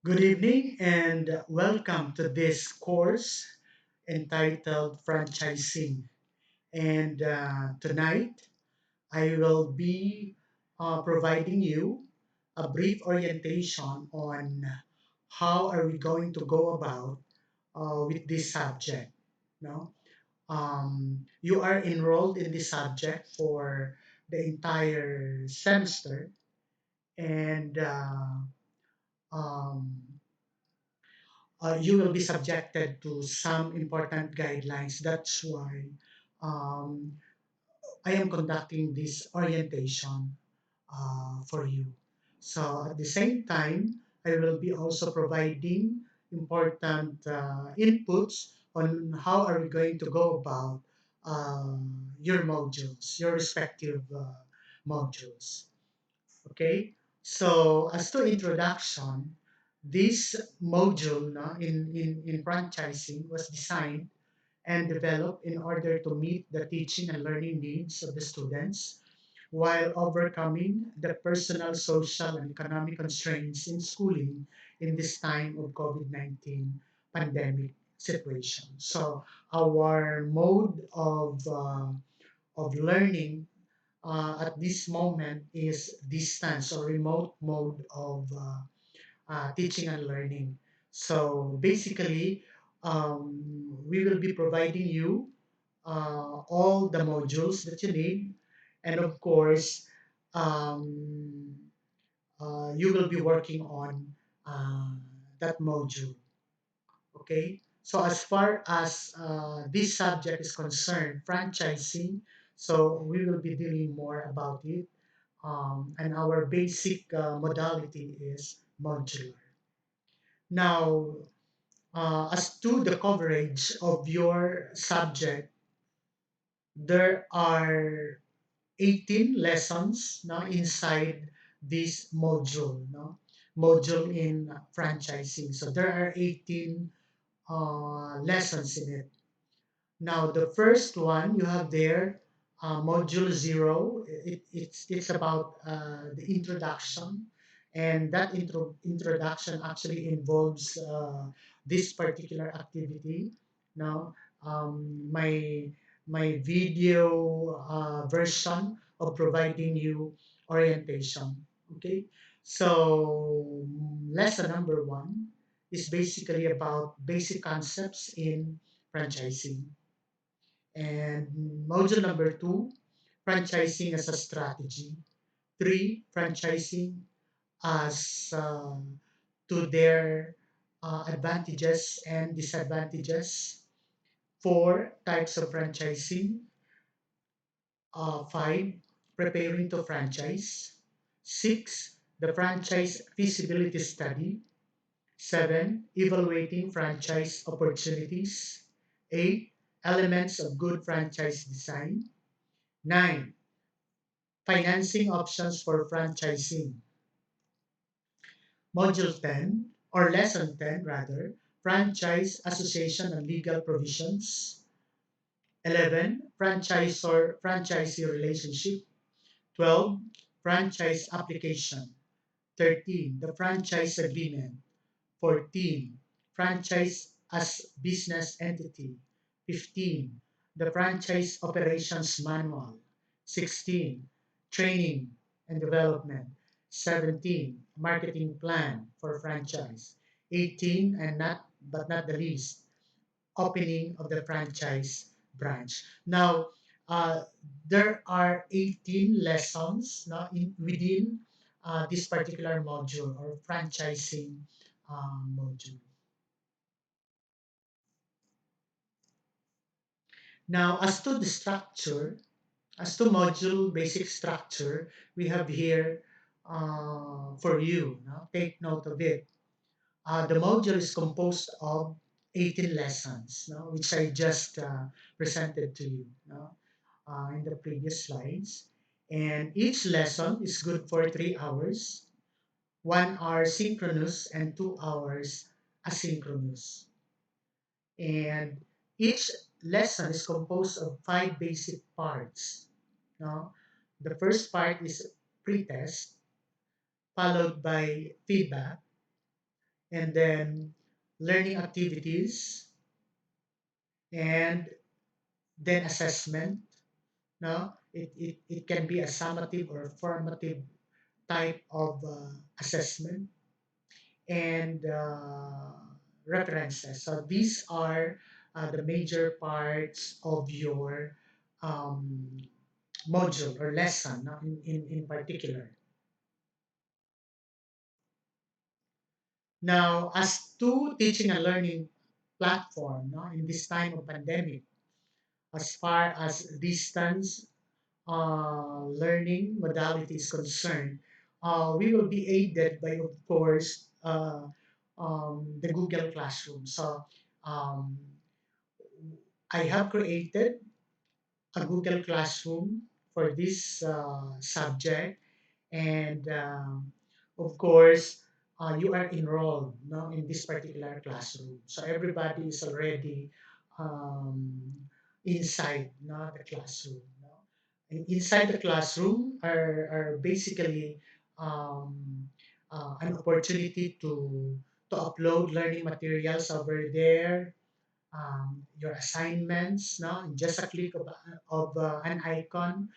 Good evening and welcome to this course entitled Franchising. And tonight I will be providing you a brief orientation on how are we going to go about with this subject. No? You are enrolled in this subject for the entire semester and um, you will be subjected to some important guidelines. That's why um, I am conducting this orientation for you. So at the same time, I will be also providing important inputs on how are we going to go about your modules, your respective modules. Okay, so as to introduction, this module in franchising was designed and developed in order to meet the teaching and learning needs of the students while overcoming the personal, social, and economic constraints in schooling in this time of COVID-19 pandemic situation. So our mode of learning at this moment is distance or remote mode of teaching and learning. So basically, we will be providing you all the modules that you need, and of course, um, you will be working on that module. Okay. So as far as this subject is concerned, franchising, so we will be dealing more about it. And our basic modality is modular. Now, as to the coverage of your subject, there are 18 lessons now inside this module, no? Module in franchising. So there are 18 lessons in it. Now, the first one you have there, module zero, it's about the introduction. And that introduction actually involves this particular activity. Now, my video version of providing you orientation. Okay, so lesson number one is basically about basic concepts in franchising. And module number two, franchising as a strategy. Three, franchising as to their advantages and disadvantages. Four, types of franchising. Five, preparing to franchise. Six, the franchise feasibility study. Seven, evaluating franchise opportunities. Eight, elements of good franchise design. Nine, financing options for franchising. Module 10, or Lesson 10 rather, franchise association and legal provisions. 11, franchisor franchisee relationship. 12, franchise application. 13, the franchise agreement. 14, franchise as business entity. 15, the franchise operations manual. 16, training and development. 17, marketing plan for franchise. 18, and not but not the least, opening of the franchise branch. Now, uh, there are 18 lessons now within this particular module or franchising module. Now, as to module basic structure, we have here for you. Now, take note of it. The module is composed of 18 lessons, no, which I just presented to you, no, in the previous slides. And each lesson is good for 3 hours, 1 hour synchronous and 2 hours asynchronous. And each lesson is composed of five basic parts. No? The first part is pre-test, followed by feedback, and then learning activities, and then assessment. No, it can be a summative or formative type of assessment, and references. So these are the major parts of your um, module or lesson, no, in particular. Now, as to teaching and learning platform, no, in this time of pandemic, as far as distance learning modality is concerned, we will be aided by, of course, the Google Classroom. So um, I have created a Google Classroom for this subject, and of course, you are enrolled, no, in this particular classroom. So everybody is already um, inside, no, the classroom. No? And inside the classroom are basically um, an opportunity to upload learning materials over there, your assignments, no, in just a click of an icon,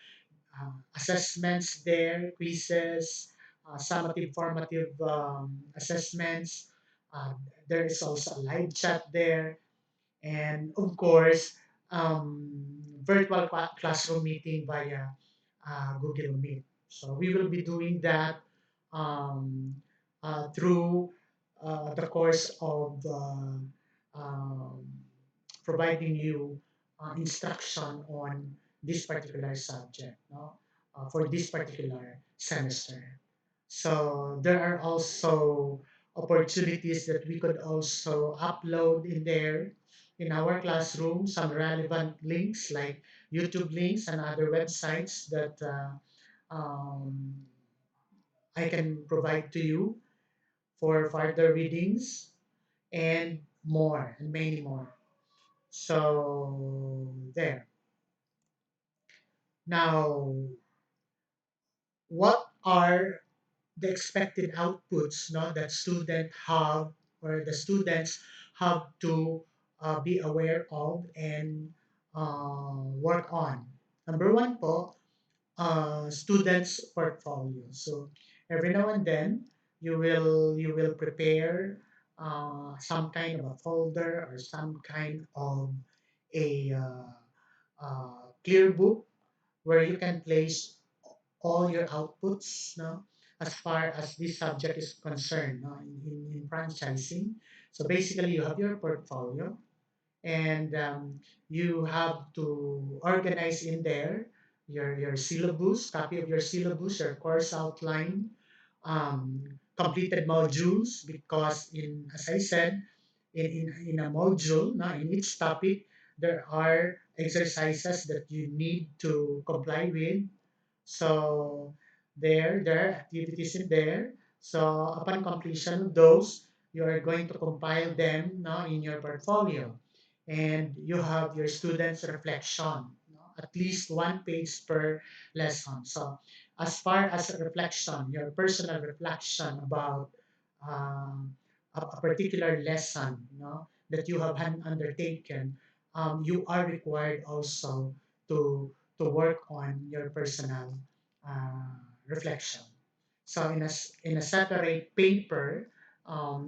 assessments there, quizzes, summative, formative assessments. Uh, there is also a live chat there, and of course, virtual classroom meeting via Google Meet. So we will be doing that um, through the course of um, providing you instruction on this particular subject, no? For this particular semester. So there are also opportunities that we could also upload in there in our classroom, some relevant links like YouTube links and other websites that um, I can provide to you for further readings and more, and many more. So there. Now, what are the expected outputs, no, that student have or the students have to be aware of and work on? Number one po, students' portfolio. So every now and then, you will prepare some kind of a folder or some kind of a clear book where you can place all your outputs, no, as far as this subject is concerned, no, in franchising. So basically, you have your portfolio, and you have to organize in there your syllabus, copy of your syllabus, your course outline, completed modules, because in as I said, in a module, no, in each topic, there are exercises that you need to comply with. So there are activities in there. So upon completion of those, you are going to compile them now in your portfolio. And you have your students' reflection, no, at least one page per lesson. So as far as reflection, your personal reflection about a particular lesson, no, that you have undertaken, you are required also to work on your personal reflection. So in a separate paper,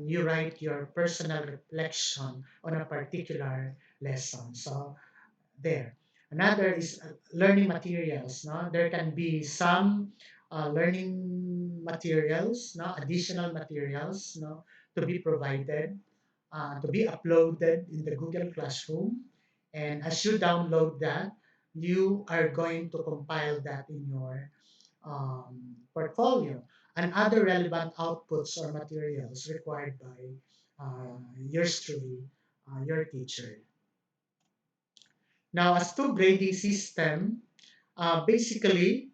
you write your personal reflection on a particular lesson. So there. Another is learning materials. No, there can be some learning materials, no, additional materials, no, to be provided, to be uploaded in the Google Classroom. And as you download that, you are going to compile that in your portfolio and other relevant outputs or materials required by yours truly, your teacher. Now, as to grading system, basically,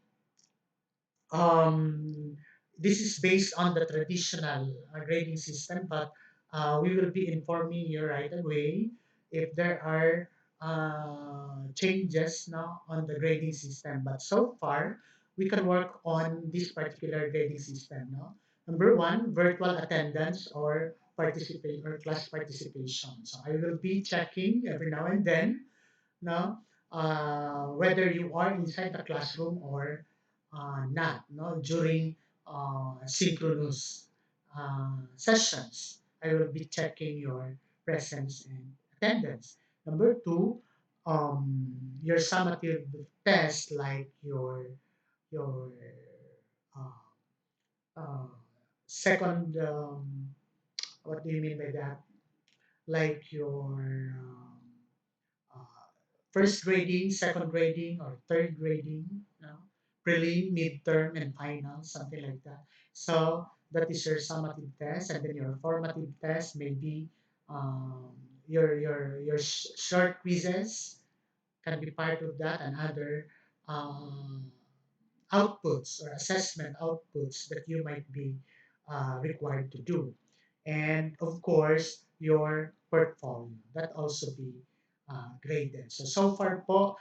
um, this is based on the traditional grading system, but we will be informing you right away if there are changes now on the grading system. But so far, we can work on this particular grading system. No? Number one, virtual attendance or participate or class participation. So I will be checking every now and then, no, whether you are inside the classroom or not, no, during synchronous sessions. I will be checking your presence and attendance. Number two, your summative test, like your uh, uh, second, what do you mean by that? Like your uh, first grading, second grading, or third grading, you know, prelim, midterm, and final, something like that. So that is your summative test, and then your formative test may be um, your short quizzes can be part of that, and other um, outputs or assessment outputs that you might be required to do. And of course, your portfolio that also be graded. So far po,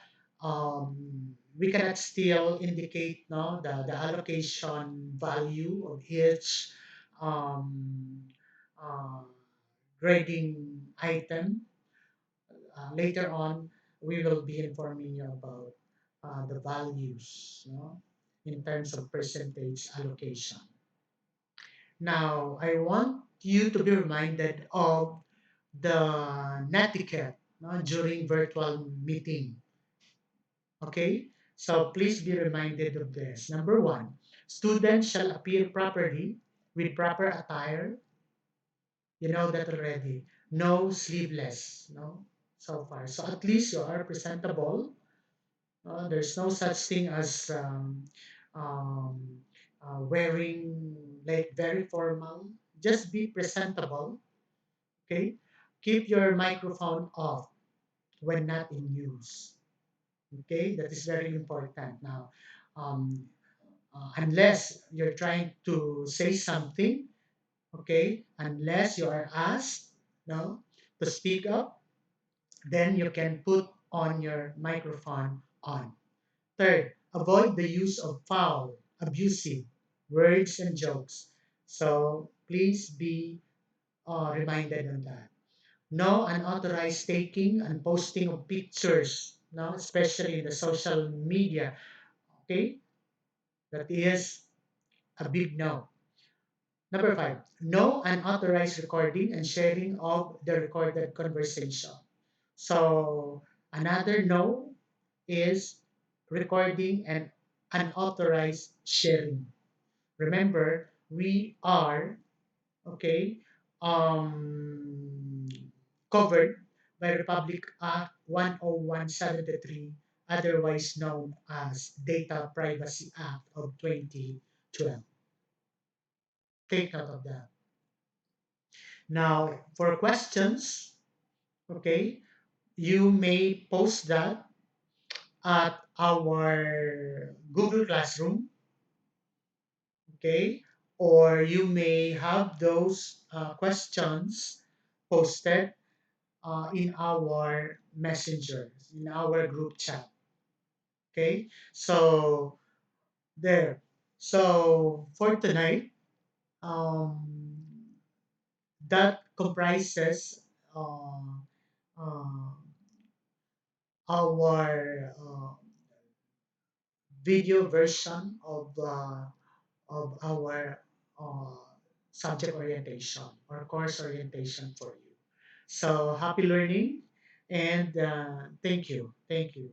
we cannot still indicate no the allocation value of each um, uh, grading item. Later on, we will be informing you about the values, no, in terms of percentage allocation. Now, I want you to be reminded of the netiquette, no, during virtual meeting. Okay? So please be reminded of this. Number one, students shall appear properly with proper attire. You know that already. No sleeveless, no, so far. So at least you are presentable. There's no such thing as um, wearing like very formal. Just be presentable. Okay. Keep your microphone off when not in use. Okay, that is very important. Now, um, unless you're trying to say something, okay, unless you are asked, no, to speak up, then you can put on your microphone on. Third, avoid the use of foul, abusive words and jokes. So please be reminded on that. No unauthorized taking and posting of pictures, no, especially in the social media. Okay, that is a big no. Number five, no unauthorized recording and sharing of the recorded conversation. So another no is recording and unauthorized sharing. Remember, we are okay um, covered by Republic Act 10173, otherwise known as Data Privacy Act of 2012. Take note of that. Now, for questions, okay, you may post that at our Google Classroom, okay, or you may have those questions posted in our messengers, in our group chat, okay. So there. So for tonight, um, that comprises uh, uh, our video version of our uh, subject orientation or course orientation for you. So happy learning and thank you. Thank you.